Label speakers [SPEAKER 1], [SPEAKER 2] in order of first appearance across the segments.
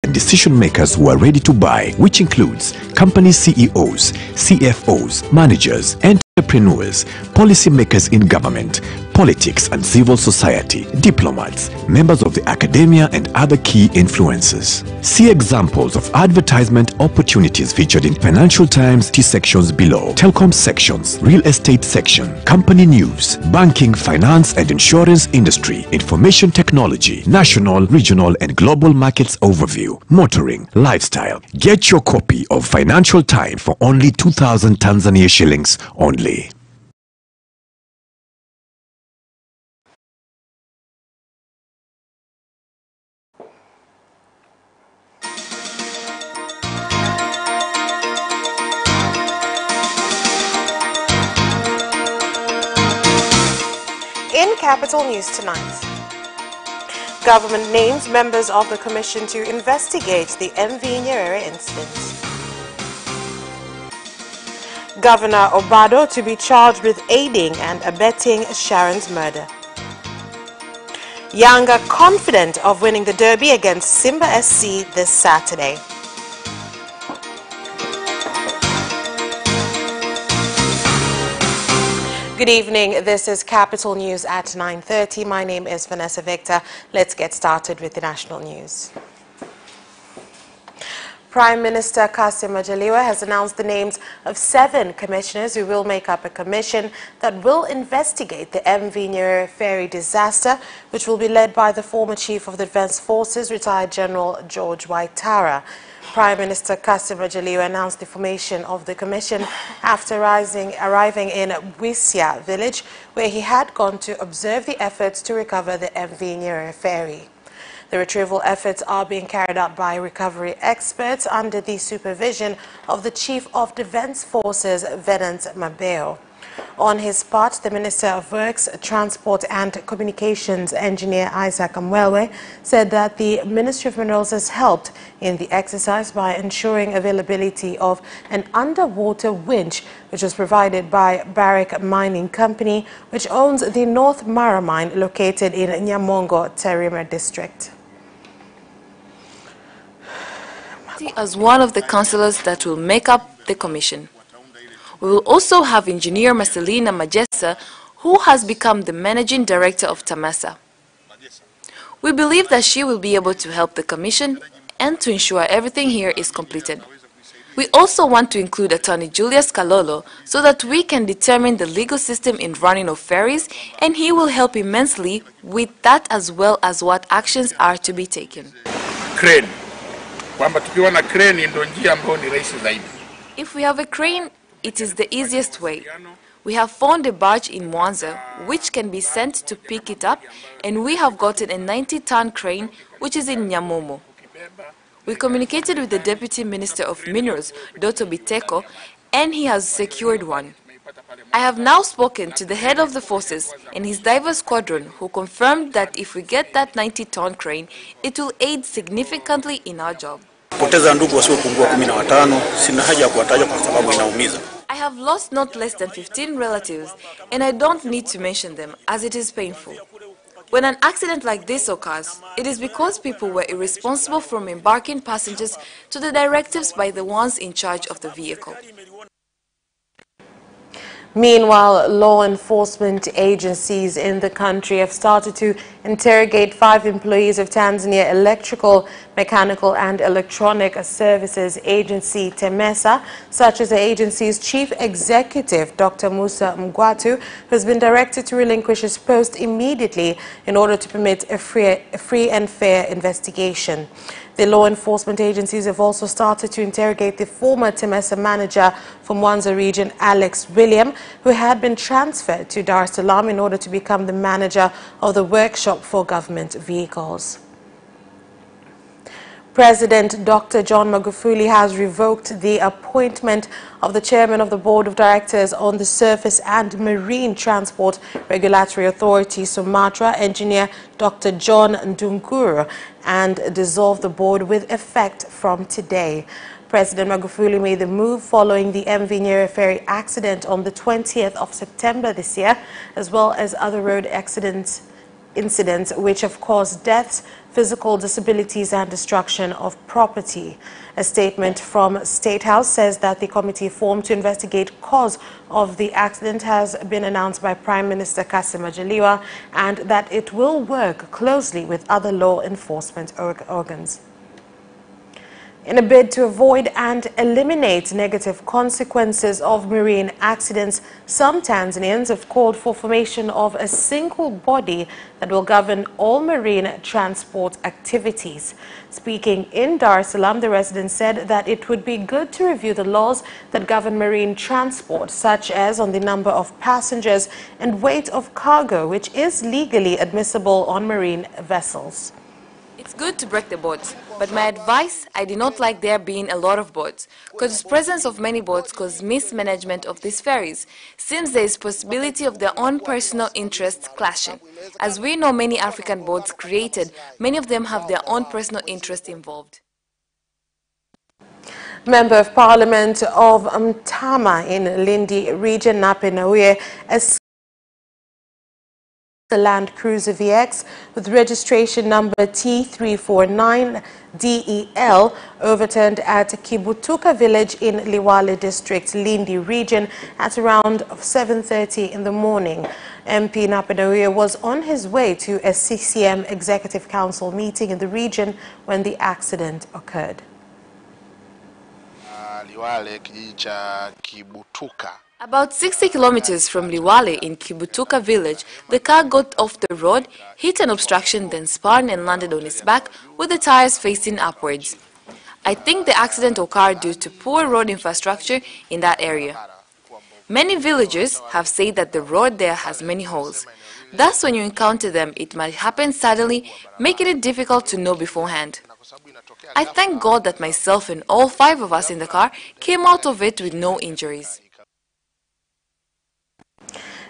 [SPEAKER 1] and decision makers who are ready to buy, which includes company CEOs, CFOs, managers, entrepreneurs, policymakers in government, politics and civil society, diplomats, members of the academia and other key influencers. See examples of advertisement opportunities featured in Financial Times T sections below. Telecom sections, real estate section, company news, banking, finance and insurance industry, information technology, national, regional and global markets overview, motoring, lifestyle. Get your copy of Financial Times for only 2,000 Tanzania shillings only.
[SPEAKER 2] In Capital News tonight, government names members of the commission to investigate the MV Nyerere incident. Governor Obado to be charged with aiding and abetting Sharon's murder. Yanga confident of winning the derby against Simba SC this Saturday. Good evening, this is Capital News at 9:30. My name is Vanessa Victor. Let's get started with the national news. Prime Minister Kassim Majaliwa has announced the names of 7 commissioners who will make up a commission that will investigate the MV Nyerere ferry disaster, which will be led by the former Chief of the Defence Forces, retired General George Waitara. Prime Minister Kassim Majaliwa announced the formation of the commission after arriving in Wisya village, where he had gone to observe the efforts to recover the MV Nyerere ferry. The retrieval efforts are being carried out by recovery experts under the supervision of the Chief of Defence Forces, Venant Mabeo. On his part, the Minister of Works, Transport and Communications Engineer Isaac Amwelwe said that the Ministry of Minerals has helped in the exercise by ensuring availability of an underwater winch, which was provided by Barrick Mining Company, which owns the North Mara mine located in Nyamongo, Tarima district.
[SPEAKER 3] As one of the councillors that will make up the commission. We will also have Engineer Marcelina Majesa, who has become the Managing Director of Tamasa. We believe that she will be able to help the Commission and to ensure everything here is completed. We also want to include Attorney Julius Kalolo so that we can determine the legal system in running of ferries, and he will help immensely with that as well as what actions are to be taken.
[SPEAKER 4] Crane.
[SPEAKER 3] If we have a crane, it is the easiest way. We have found a barge in Mwanza which can be sent to pick it up, and we have gotten a 90-ton crane which is in Nyamomo. We communicated with the Deputy Minister of Minerals, Dr. Biteko, and he has secured one. I have now spoken to the head of the forces and his diver squadron, who confirmed that if we get that 90-ton crane, it will aid significantly in our job. I have lost not less than 15 relatives, and I don't need to mention them as it is painful. When an accident like this occurs, it is because people were irresponsible from embarking passengers to the directives by the ones in charge of the vehicle.
[SPEAKER 2] Meanwhile, law enforcement agencies in the country have started to interrogate 5 employees of Tanzania Electrical, Mechanical and Electronic Services Agency, TEMESA, such as the agency's chief executive, Dr. Musa Mgwatu, who has been directed to relinquish his post immediately in order to permit a free and fair investigation. The law enforcement agencies have also started to interrogate the former TEMESA manager from Mwanza region, Alex William, who had been transferred to Dar es Salaam in order to become the manager of the workshop for government vehicles. President Dr. John Magufuli has revoked the appointment of the chairman of the board of directors on the Surface and Marine Transport Regulatory Authority, Sumatra, engineer Dr. John Ndunguru, and dissolved the board with effect from today. President Magufuli made the move following the MV Nyerere ferry accident on the 20th of September this year, as well as other road accidents incidents which have caused deaths, physical disabilities and destruction of property. A statement from State House says that the committee formed to investigate cause of the accident has been announced by Prime Minister Kassim Majaliwa, and that it will work closely with other law enforcement organs. In a bid to avoid and eliminate negative consequences of marine accidents, some Tanzanians have called for formation of a single body that will govern all marine transport activities. Speaking in Dar es Salaam, the resident said that it would be good to review the laws that govern marine transport, such as on the number of passengers and weight of cargo, which is legally admissible on marine vessels.
[SPEAKER 3] It's good to break the boats, but my advice, I do not like there being a lot of boats, because the presence of many boats causes mismanagement of these ferries, since there is possibility of their own personal interests clashing. As we know, many African boats created, many of them have their own personal interests involved.
[SPEAKER 2] Member of Parliament of Mtama in Lindi region, Nape Nnauye, the Land Cruiser VX with registration number T349DEL overturned at Kibutuka village in Liwale district, Lindi region at around 7:30 in the morning. MP Nape Nnauye was on his way to a CCM Executive Council meeting in the region when the accident occurred.
[SPEAKER 4] Liwale kijiji cha Kibutuka.
[SPEAKER 3] About 60 kilometers from Liwale in Kibutuka village, the car got off the road, hit an obstruction, then spun and landed on its back with the tires facing upwards. I think the accident occurred due to poor road infrastructure in that area. Many villagers have said that the road there has many holes. Thus, when you encounter them, it might happen suddenly, making it difficult to know beforehand. I thank God that myself and all 5 of us in the car came out of it with no injuries.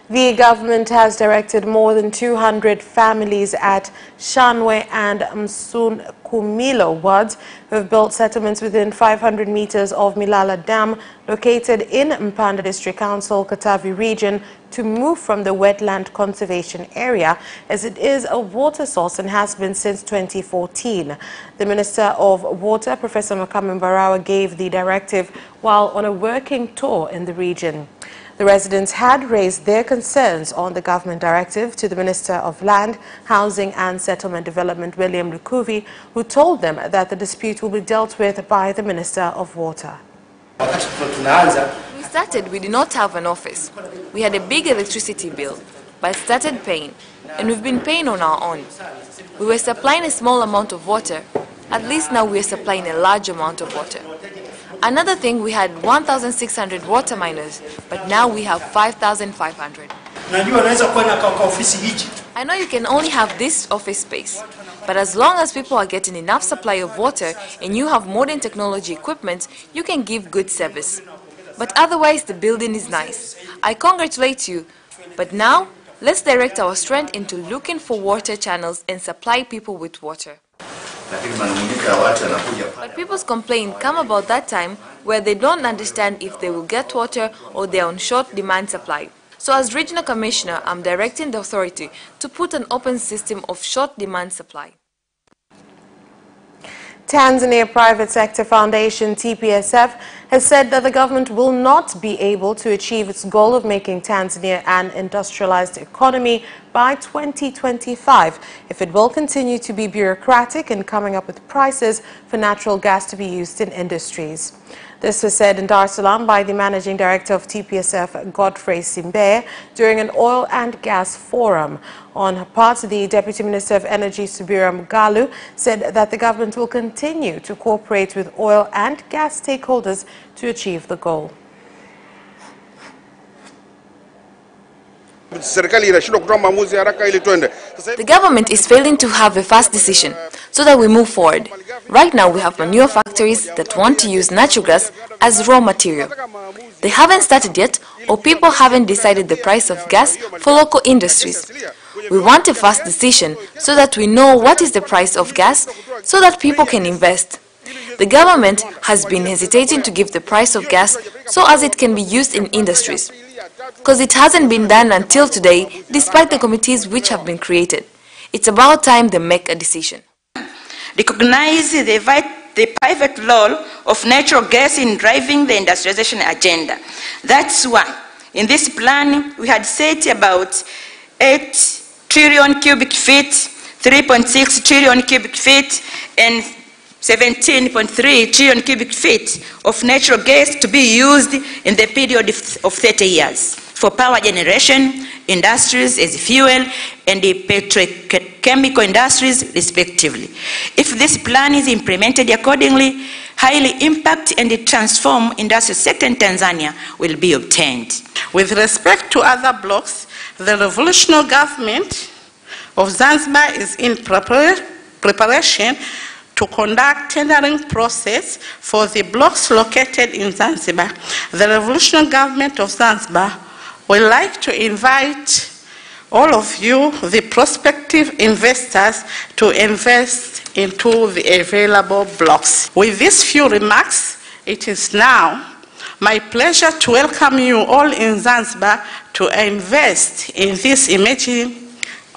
[SPEAKER 2] The government has directed more than 200 families at Shanwe and Msunkumilo wards who have built settlements within 500 meters of Milala Dam, located in Mpanda District Council, Katavi region, to move from the wetland conservation area, as it is a water source and has been since 2014. The Minister of Water, Professor Makame Mbarawa, gave the directive while on a working tour in the region. The residents had raised their concerns on the government directive to the Minister of Land, Housing and Settlement Development, William Lukuvi, who told them that the dispute will be dealt with by the Minister of Water.
[SPEAKER 3] We started, we did not have an office. We had a big electricity bill, but started paying, and we've been paying on our own. We were supplying a small amount of water. At least now we are supplying a large amount of water. Another thing, we had 1,600 water miners, but now we have 5,500. I know you can only have this office space, but as long as people are getting enough supply of water and you have modern technology equipment, you can give good service. But otherwise, the building is nice. I congratulate you, but now let's direct our strength into looking for water channels and supply people with water. But people's complaints come about that time where they don't understand if they will get water or they are on short demand supply. So as Regional Commissioner, I'm directing the authority to put an open system of short demand supply.
[SPEAKER 2] Tanzania Private Sector Foundation, TPSF, has said that the government will not be able to achieve its goal of making Tanzania an industrialized economy by 2025 if it will continue to be bureaucratic in coming up with prices for natural gas to be used in industries. This was said in Dar es Salaam by the Managing Director of TPSF, Godfrey Simbe, during an oil and gas forum. On her part, the Deputy Minister of Energy, Subira Mugalu, said that the government will continue to cooperate with oil and gas stakeholders to achieve the goal.
[SPEAKER 3] The government is failing to have a fast decision so that we move forward. Right now we have manure factories that want to use natural gas as raw material. They haven't started yet, or people haven't decided the price of gas for local industries. We want a fast decision so that we know what is the price of gas so that people can invest. The government has been hesitating to give the price of gas so as it can be used in industries, because it hasn't been done until today, despite the committees which have been created. It's about time they make a decision.
[SPEAKER 5] Recognize the pivot role of natural gas in driving the industrialization agenda. That's why in this plan we had set about 8 trillion cubic feet, 3.6 trillion cubic feet, and 17.3 trillion cubic feet of natural gas to be used in the period of 30 years for power generation, industries as fuel, and the petrochemical industries respectively. If this plan is implemented accordingly, highly impact and transform industrial sector in Tanzania will be obtained.
[SPEAKER 6] With respect to other blocks, the revolutionary government of Zanzibar is in preparation to conduct tendering process for the blocks located in Zanzibar. The revolutionary government of Zanzibar would like to invite all of you, the prospective investors, to invest into the available blocks. With these few remarks, it is now my pleasure to welcome you all in Zanzibar to invest in this emerging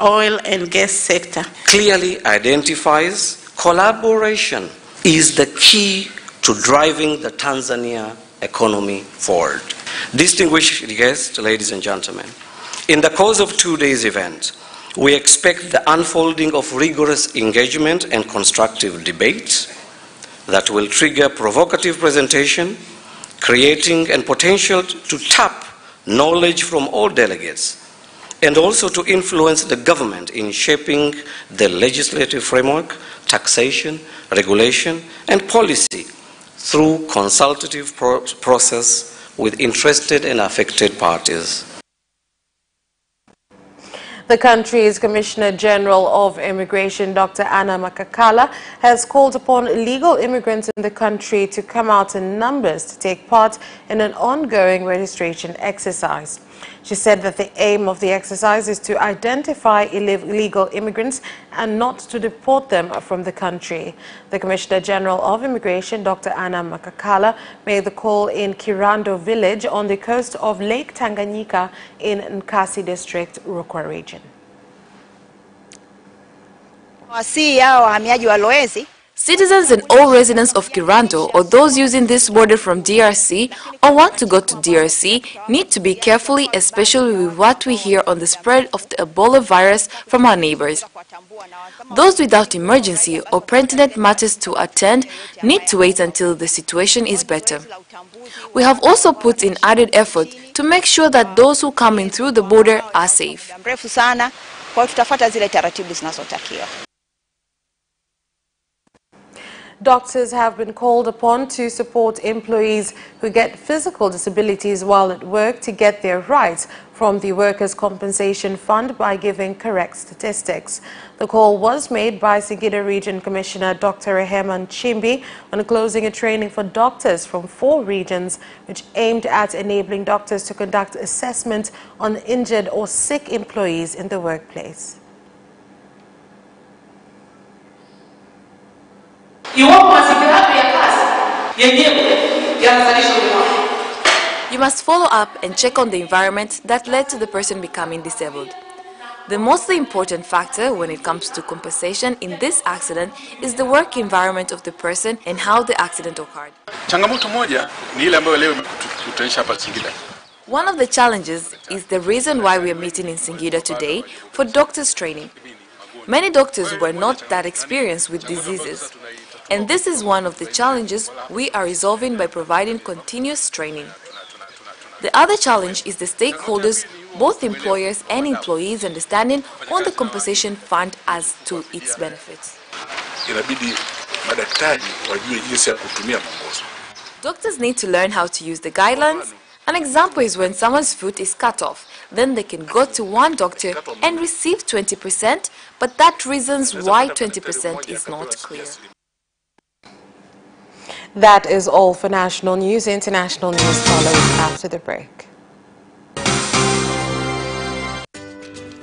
[SPEAKER 6] oil and gas sector.
[SPEAKER 7] Clearly identifies collaboration is the key to driving the Tanzania economy forward. Distinguished guests, ladies and gentlemen, in the course of 2 days event, we expect the unfolding of rigorous engagement and constructive debates that will trigger provocative presentation, creating and potential to tap knowledge from all delegates, and also to influence the government in shaping the legislative framework, taxation, regulation, and policy through consultative process with interested and affected parties.
[SPEAKER 2] The country's Commissioner General of Immigration, Dr. Anna Makakala, has called upon illegal immigrants in the country to come out in numbers to take part in an ongoing registration exercise. She said that the aim of the exercise is to identify illegal immigrants and not to deport them from the country. The Commissioner General of Immigration, Dr. Anna Makakala, made the call in Kirando village on the coast of Lake Tanganyika in Nkasi District, Rukwa region.
[SPEAKER 3] Citizens and all residents of Kirando or those using this border from DRC or want to go to DRC need to be carefully, especially with what we hear on the spread of the Ebola virus from our neighbors. Those without emergency or pertinent matters to attend need to wait until the situation is better. We have also put in added effort to make sure that those who come in through the border are safe.
[SPEAKER 2] Doctors have been called upon to support employees who get physical disabilities while at work to get their rights from the Workers' Compensation Fund by giving correct statistics. The call was made by Singida Region Commissioner Dr. Rehema Nchimbi on closing a training for doctors from 4 regions, which aimed at enabling doctors to conduct assessment on injured or sick employees in the workplace.
[SPEAKER 3] You must follow up and check on the environment that led to the person becoming disabled. The mostly important factor when it comes to compensation in this accident is the work environment of the person and how the accident occurred. One of the challenges is the reason why we are meeting in Singida today for doctors' training. Many doctors were not that experienced with diseases. And this is one of the challenges we are resolving by providing continuous training. The other challenge is the stakeholders, both employers and employees, understanding on the compensation fund as to its benefits. Doctors need to learn how to use the guidelines. An example is when someone's foot is cut off, then they can go to one doctor and receive 20%, but that reasons why 20% is not clear.
[SPEAKER 2] That is all for national news. International news follows after the break.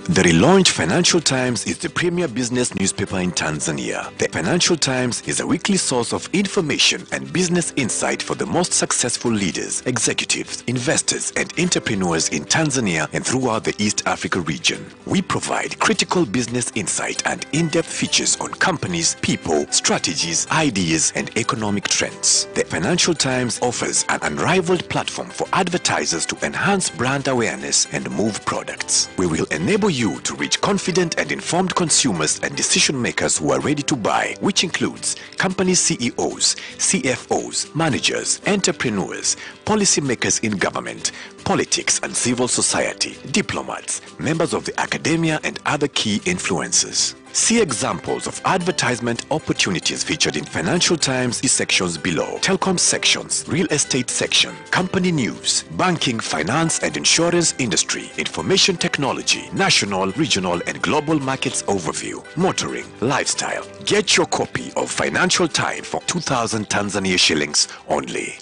[SPEAKER 1] The relaunched Financial Times is the premier business newspaper in Tanzania. The Financial Times is a weekly source of information and business insight for the most successful leaders, executives, investors, and entrepreneurs in Tanzania and throughout the East Africa region. We provide critical business insight and in-depth features on companies, people, strategies, ideas, and economic trends. The Financial Times offers an unrivaled platform for advertisers to enhance brand awareness and move products. We will enable you to reach confident and informed consumers and decision makers who are ready to buy, which includes company CEOs, CFOs, managers, entrepreneurs, policymakers in government, politics and civil society, diplomats, members of the academia, and other key influencers. See examples of advertisement opportunities featured in Financial Times sections below. Telecom sections, real estate section, company news, banking, finance and insurance industry, information technology, national, regional and global markets overview, motoring, lifestyle. Get your copy of Financial Times for 2,000 Tanzania shillings only.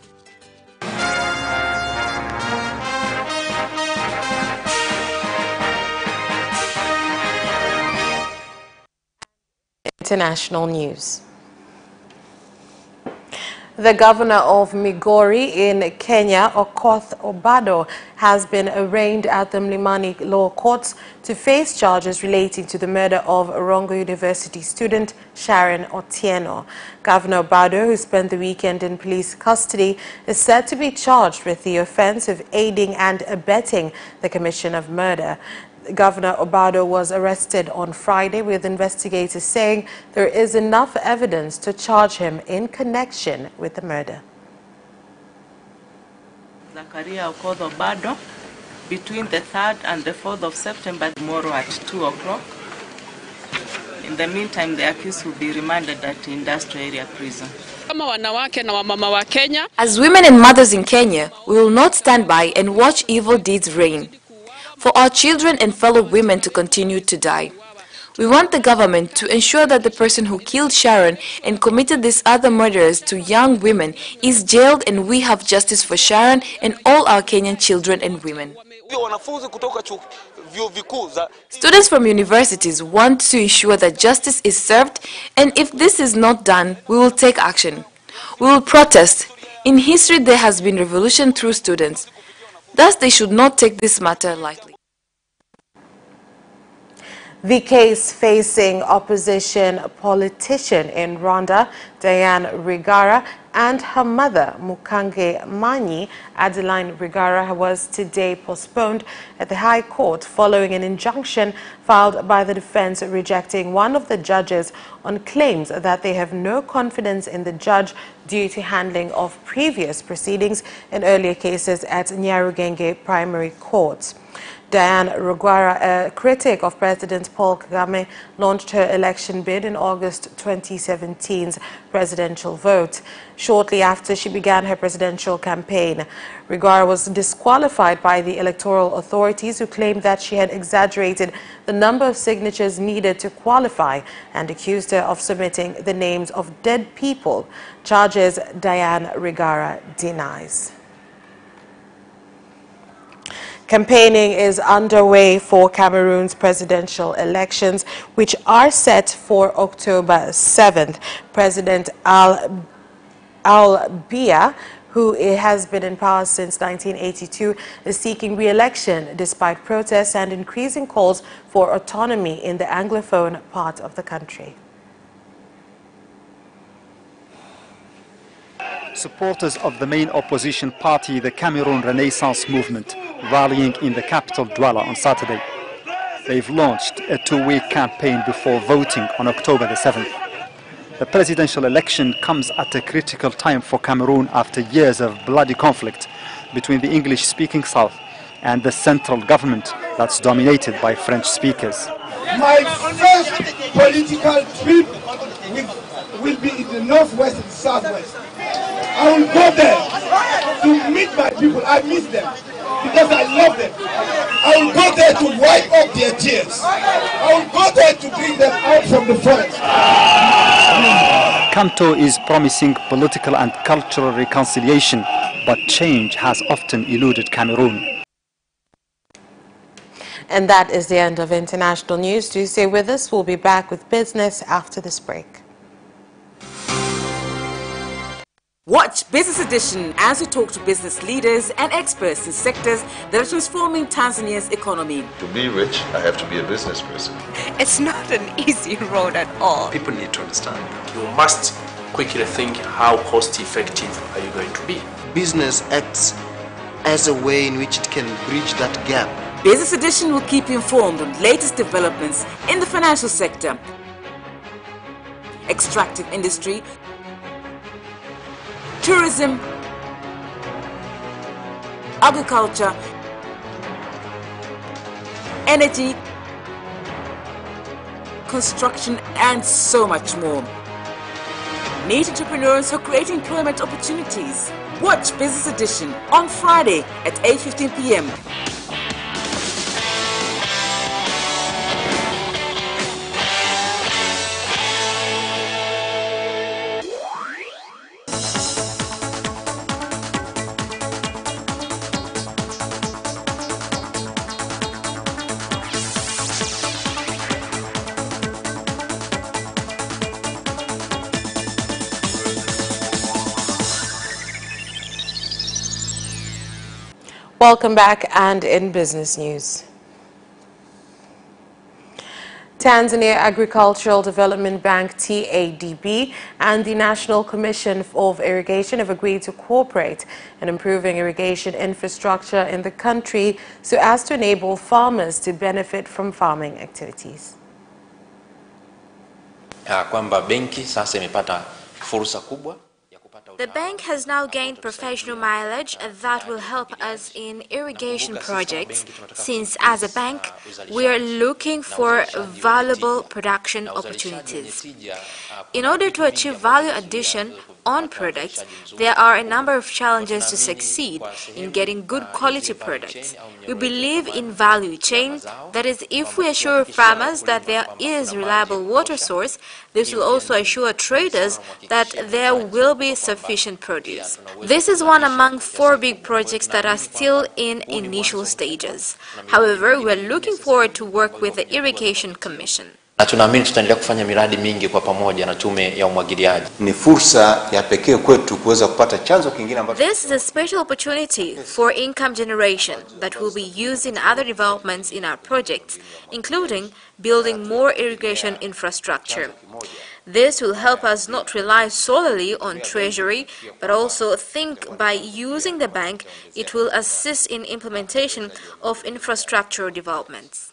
[SPEAKER 2] International news. The governor of Migori in Kenya, Okoth Obado, has been arraigned at the Mlimani Law Courts to face charges relating to the murder of Rongo University student Sharon Otieno. Governor Obado, who spent the weekend in police custody, is said to be charged with the offense of aiding and abetting the commission of murder. Governor Obado was arrested on Friday, with investigators saying there is enough evidence to charge him in connection with the murder.
[SPEAKER 8] Zakaria Okoth Obado, between the 3rd and the 4th of September, tomorrow at 2 o'clock. In the meantime, the accused will be remanded at the industrial area prison.
[SPEAKER 3] As women and mothers in Kenya, we will not stand by and watch evil deeds reign, for our children and fellow women to continue to die. We want the government to ensure that the person who killed Sharon and committed these other murders to young women is jailed, and we have justice for Sharon and all our Kenyan children and women. Students from universities want to ensure that justice is served, and if this is not done, we will take action. We will protest. In history, there has been revolution through students. Thus, they should not take this matter lightly.
[SPEAKER 2] The case facing opposition politician in Rwanda, Diane Rwigara, and her mother, Mukange Manyi, Adeline Rwigara, was today postponed at the High Court following an injunction filed by the defense rejecting one of the judges on claims that they have no confidence in the judge due to handling of previous proceedings in earlier cases at Nyarugenge Primary Court. Diane Rwigara, a critic of President Paul Kagame, launched her election bid in August 2017's presidential vote. Shortly after she began her presidential campaign, Rwigara was disqualified by the electoral authorities, who claimed that she had exaggerated the number of signatures needed to qualify and accused her of submitting the names of dead people, charges Diane Rwigara denies. Campaigning is underway for Cameroon's presidential elections, which are set for October 7th. President Al-Biya, who has been in power since 1982, is seeking re-election despite protests and increasing calls for autonomy in the Anglophone part of the country.
[SPEAKER 9] Supporters of the main opposition party, the Cameroon Renaissance Movement, rallying in the capital Douala on Saturday. They've launched a 2-week campaign before voting on October the 7th. The presidential election comes at a critical time for Cameroon after years of bloody conflict between the English-speaking South and the central government that's dominated by French speakers.
[SPEAKER 10] My first political trip will be in the northwest and southwest. I will go there to meet my people. I miss them because I love them. I will go there to wipe up their tears. I will go there to bring them out from the front.
[SPEAKER 9] Kanto is promising political and cultural reconciliation, but change has often eluded Cameroon.
[SPEAKER 2] And that is the end of international news. Do stay with us. We'll be back with business after this break.
[SPEAKER 11] Watch Business Edition as we talk to business leaders and experts in sectors that are transforming Tanzania's economy.
[SPEAKER 12] To be rich, I have to be a business person.
[SPEAKER 13] It's not an easy road at all.
[SPEAKER 14] People need to understand. You must quickly think, how cost effective are you going to be?
[SPEAKER 15] Business acts as a way in which it can bridge that gap.
[SPEAKER 11] Business Edition will keep you informed on latest developments in the financial sector, extractive industry, tourism, agriculture, energy, construction, and so much more. Meet entrepreneurs who create employment opportunities. Watch Business Edition on Friday at 8:15 p.m.
[SPEAKER 2] Welcome back, and in business news. Tanzania Agricultural Development Bank (TADB) and the National Commission of Irrigation have agreed to cooperate in improving irrigation infrastructure in the country so as to enable farmers to benefit from farming activities.
[SPEAKER 16] Kwamba benki sasa imepata fursa kubwa.
[SPEAKER 17] The bank has now gained professional mileage that will help us in irrigation projects, since as a bank we are looking for valuable production opportunities. In order to achieve value addition on products, there are a number of challenges to succeed in getting good quality products. We believe in value chain, that is, if we assure farmers that there is reliable water source, this will also assure traders that there will be sufficient produce. This is one among 4 big projects that are still in initial stages. However, we are looking forward to work with the Irrigation Commission.
[SPEAKER 16] Na tunaamini tutaendelea kufanya miradi mingi kwa pamoja na tume ya umwagiliaji.
[SPEAKER 15] Ni fursa ya pekee kwetu kuweza kupata chanzo kingine ambacho.
[SPEAKER 17] This is a special opportunity for income generation that will be used in other developments in our projects, including building more irrigation infrastructure. This will help us not rely solely on treasury, but also think by using the bank, it will assist in implementation of infrastructure developments.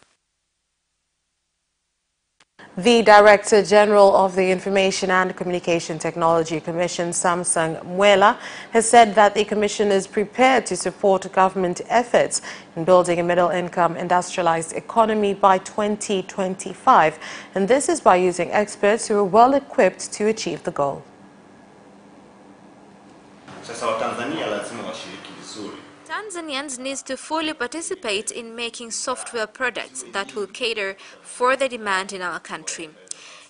[SPEAKER 2] The Director General of the Information and Communication Technology Commission, Samsung Mwela, has said that the Commission is prepared to support government efforts in building a middle-income industrialized economy by 2025, and this is by using experts who are well-equipped to achieve the goal.
[SPEAKER 17] Tanzanians need to fully participate in making software products that will cater for the demand in our country.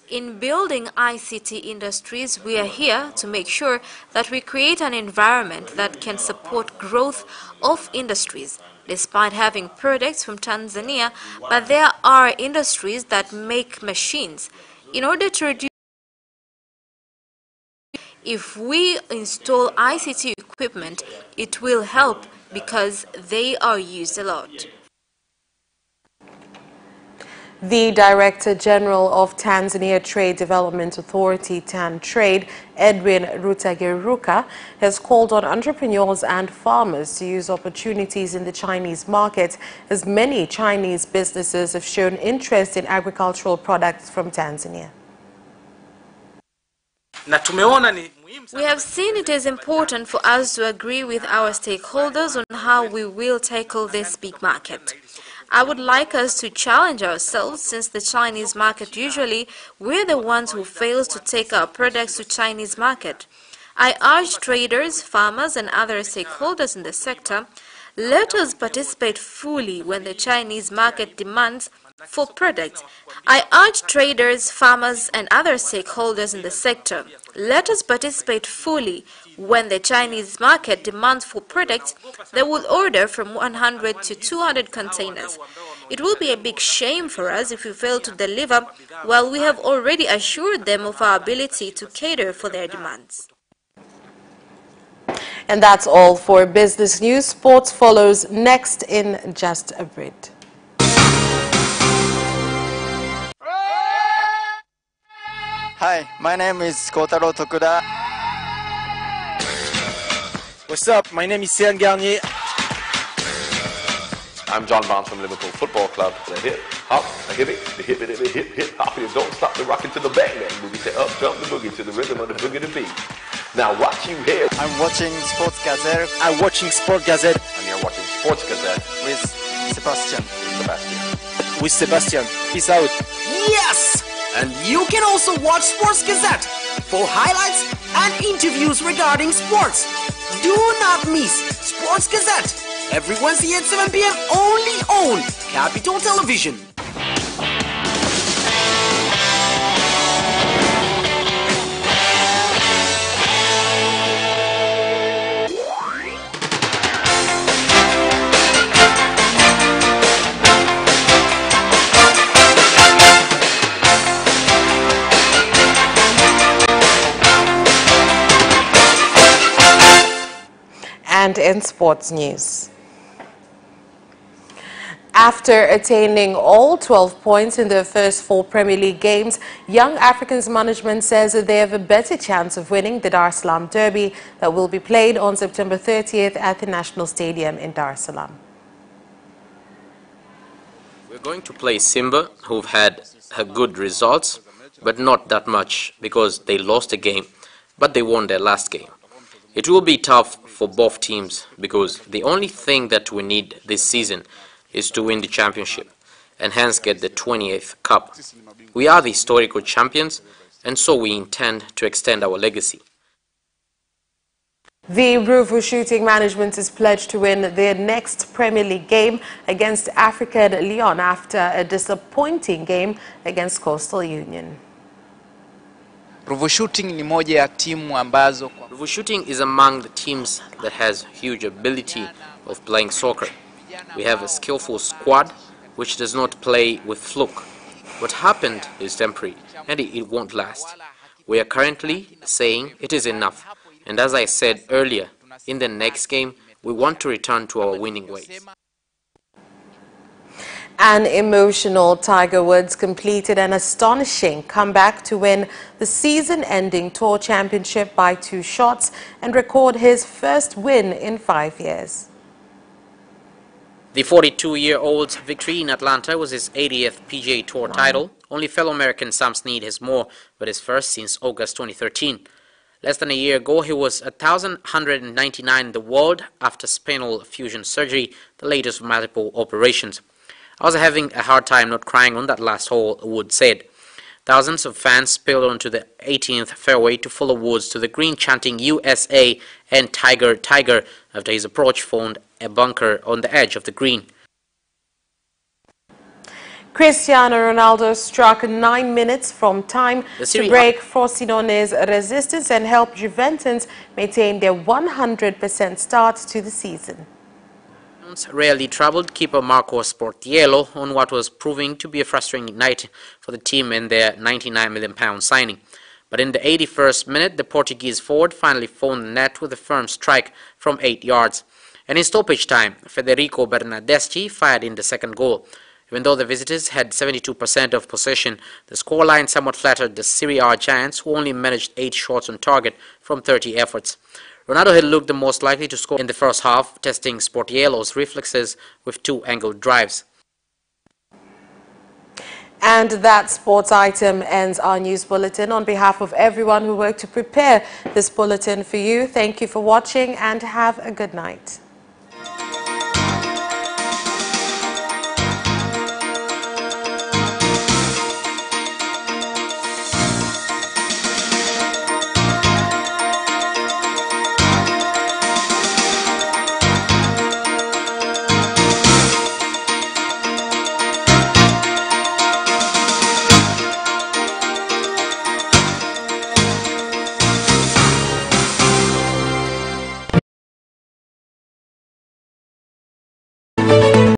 [SPEAKER 17] In building ICT industries, we are here to make sure that we create an environment that can support growth of industries. Despite having products from Tanzania, but there are industries that make machines. In order to reduce, if we install ICT equipment, it will help because they are used a lot.
[SPEAKER 2] The Director General of Tanzania Trade Development Authority, TanTrade, Edwin Rutageruka, has called on entrepreneurs and farmers to use opportunities in the Chinese market, as many Chinese businesses have shown interest in agricultural products from Tanzania.
[SPEAKER 17] We have seen it is important for us to agree with our stakeholders on how we will tackle this big market. I would like us to challenge ourselves, since the Chinese market usually we're the ones who fails to take our products to Chinese market. I urge traders, farmers and other stakeholders in the sector, let us participate fully when the Chinese market demands for product. I urge traders, farmers and other stakeholders in the sector, let us participate fully. When the Chinese market demands for products, they will order from 100 to 200 containers. It will be a big shame for us if we fail to deliver while we have already assured them of our ability to cater for their demands.
[SPEAKER 2] And that's all for business news. Sports follows next in just a bit.
[SPEAKER 18] Hi, my name is Kotaro Tokuda.
[SPEAKER 19] What's up? My name is Céline Garnier.
[SPEAKER 12] I'm John Barnes from Liverpool Football Club. The hip, hop, a hip it, the hip it, the hip, hip, hop. You don't stop the rockin' to the bang bang boogie. Say up, jump the boogie to the rhythm of the boogie to beat. Now what you hear?
[SPEAKER 18] I'm watching Sports Gazette.
[SPEAKER 19] I'm watching Sport Gazette.
[SPEAKER 12] And you're watching Sports Gazette
[SPEAKER 18] With Sebastian.
[SPEAKER 19] With Sebastian. Peace out.
[SPEAKER 20] Yes! And you can also watch Sports Gazette for highlights and interviews regarding sports. Do not miss Sports Gazette every Wednesday at 7 p.m. only on Capital Television.
[SPEAKER 2] And in sports news. After attaining all 12 points in their first 4 Premier League games, Young Africans management says that they have a better chance of winning the Dar es Salaam Derby that will be played on September 30th at the National Stadium in Dar es Salaam.
[SPEAKER 16] We're going to play Simba, who've had good results, but not that much because they lost a game, but they won their last game. It will be tough for both teams because the only thing that we need this season is to win the championship and hence get the 28th cup. We are the historical champions and so we intend to extend our legacy.
[SPEAKER 2] The Ruvu Shooting management is pledged to win their next Premier League game against African Lyon after a disappointing game against Coastal Union.
[SPEAKER 21] Ruvu Shooting ni moja ya timu ambazo
[SPEAKER 16] Ruvu Shooting is among the teams that has huge ability of playing soccer. We have a skillful squad which does not play with fluke. What happened is temporary and it won't last. We are currently saying it is enough. And as I said earlier, in the next game, we want to return to our winning ways.
[SPEAKER 2] An emotional Tiger Woods completed an astonishing comeback to win the season-ending Tour Championship by 2 shots and record his first win in 5 years.
[SPEAKER 16] The 42-year-old's victory in Atlanta was his 80th PGA Tour title. Only fellow American Sam Snead has more, but his first since August 2013. Less than a year ago, he was 1,199 in the world after spinal fusion surgery, the latest of multiple operations. I was having a hard time not crying on that last hole, Woods said. Thousands of fans spilled onto the 18th fairway to follow Woods to the green, chanting USA and Tiger, Tiger, after his approach found a bunker on the edge of the green.
[SPEAKER 2] Cristiano Ronaldo struck 9 minutes from time to break Frosinone's resistance and help Juventus maintain their 100% start to the season.
[SPEAKER 16] Rarely troubled keeper Marco Sportiello on what was proving to be a frustrating night for the team in their £99 million signing. But in the 81st minute, the Portuguese forward finally found the net with a firm strike from 8 yards. And in stoppage time, Federico Bernardeschi fired in the second goal. Even though the visitors had 72% of possession, the scoreline somewhat flattered the Serie A giants, who only managed 8 shots on target from 30 efforts. Ronaldo had looked the most likely to score in the first half, testing Sportiello's reflexes with 2 angled drives.
[SPEAKER 2] And that sports item ends our news bulletin. On behalf of everyone who worked to prepare this bulletin for you, thank you for watching and have a good night.